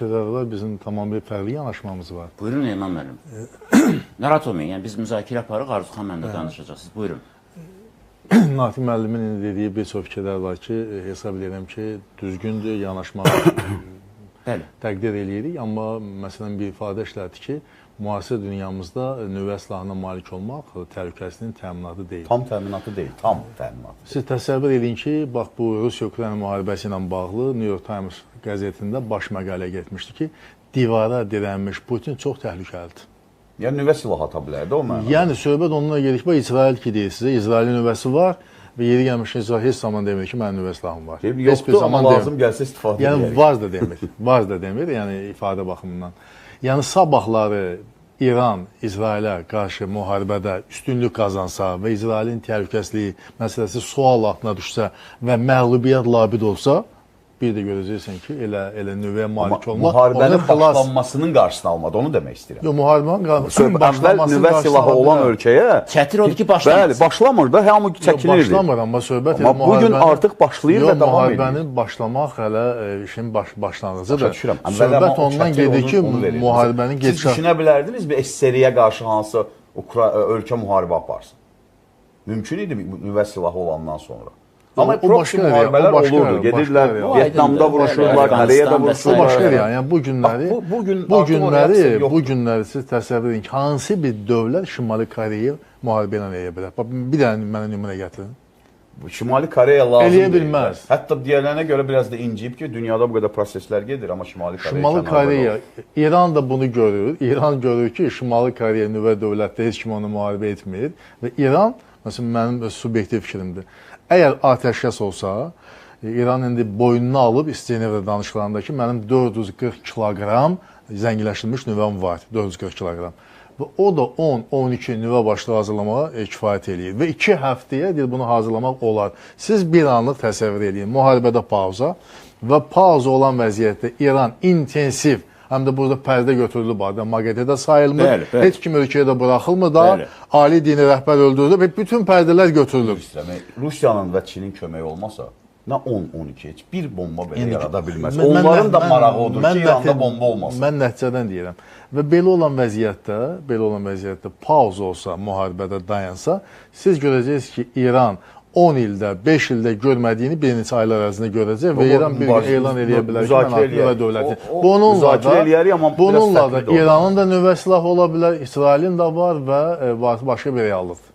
Var, bizim tamamilə fərqli yanaşmamız var. Buyurun İmam müəllim. Narahat olmayın, yəni biz müzakirə aparıq, Arzuxan mənlə danışacaqsınız. Buyurun. Natiq müəllimin dediyi bir çox fikirlər var ki, hesab edirəm ki, düzgündür, yanaşmaq təqdir eləyirik. Amma məsələn bir ifadə işlədi ki, müasir dünyamızda nüvə silahına malik olmaq təhlükəsinin təminatı deyil. Tam təminatı deyil, tam təminatı. Siz təsəvvür edin ki, bax bu Rusiya-Ukrayna müharibəsi ilə bağlı New York Times qəzetində baş məqalə getmişdi ki, divara dirənmiş Putin çox təhlükəlidir. Yəni nüvə silahı ata bilərdi o mənada. Yəni söhbət onunla gedir ki, İsrail ki deyir sizə, İsrailin nüvəsi var və yeri gəlmişkən İsrail heç zaman demir ki, mənim nüvə silahım var. Yoxdur, amma lazım gəlsə istifadə edək. Yəni var da demir, var da demir, yəni ifadə baxımından. Yəni sabahları İran İsrailə qarşı müharibədə üstünlük qazansa və İsrailin təhlükəsizliyi məsələsi sual altına düşsə və məğlubiyyət labid olsa, bir də görəcəksən ki, elə nüvəyə malik olmaq... Müharibənin başlanmasının qarşısını almadı, onu demək istəyirəm. Yox, müharibənin əvvəl nüvə silahı olan ölkəyə... Çətir odur ki, başlamır. Bəli, başlamır da, hamı çəkinirdi. Başlamır, amma söhbət... Amma bugün artıq başlayır və davam edir. Müharibənin başlamaq hələ işin başlanğıcıdır. Söhbət ondan gedir ki, müharibənin Siz düşünə bilərdiniz bir SSR-yə qarşı hansı ölkə müharibə aparsın? Mümkün idi nüvə silahı olandan sonra. Amma proxi müharibələr olurdu. Gedirlər, Vyetnamda vuruşurlar, Koreyada vuruşurlar. O başqa yəni bu günləri siz təsəvvür edin ki, hansı bir dövlət Şimali Koreya müharibə ilə eləyə bilər? Bir dənə mənə nümunə gətirin. Şimali Koreya lazım eləyə bilməz. Hətta deyilənə görə biraz da inciyib ki, dünyada bu qədər proseslər gedir, amma Şimali Koreya, İran da bunu görür. İran görür ki, Şimali Koreya nüvə dövlətdə heç kim onu müharibə etmir və İran, məsələn, mənim subyektiv fikrimdir. Əgər atəşkəs olsa, İran indi boynuna alıb İstənevdə danışıqlarında ki, mənim 440 kiloqram zəngiləşdirilmiş nüvəm var, 440 kiloqram. Və o da 10-12 nüvə başlığı hazırlamağa kifayət eləyir. Və 2 həftəyə bunu hazırlamaq olar. Siz bir anlıq təsəvvür edin, müharibədə pauza və pauza olan vəziyyətdə İran intensiv, həm də burada pərdə götürülüb, MAQATE-də sayılmır, heç kim ölkəyə də buraxılmır da, ali dini rəhbər öldürülür və bütün pərdələr götürülür. Rusiyanın və Çinin köməyi olmasa, nə 10-12 heç bir bomba belə yarada bilməz. Onların da marağı odur ki, İranda bomba olmasın. Mən nəticədən deyirəm. Və belə olan vəziyyətdə pauza olsa, müharibədə dayansa, siz görəcəksiniz ki, İran 10 ildə, 5 ildə görmədiyini bir neçə aylar ərzində görəcək və İran bir gün elan edə bilər ki, mən artıq nüvə dövləti. Bununla da İranın da nüvə silahı ola bilər, İsrailin də var və başqa bir reallıqdır.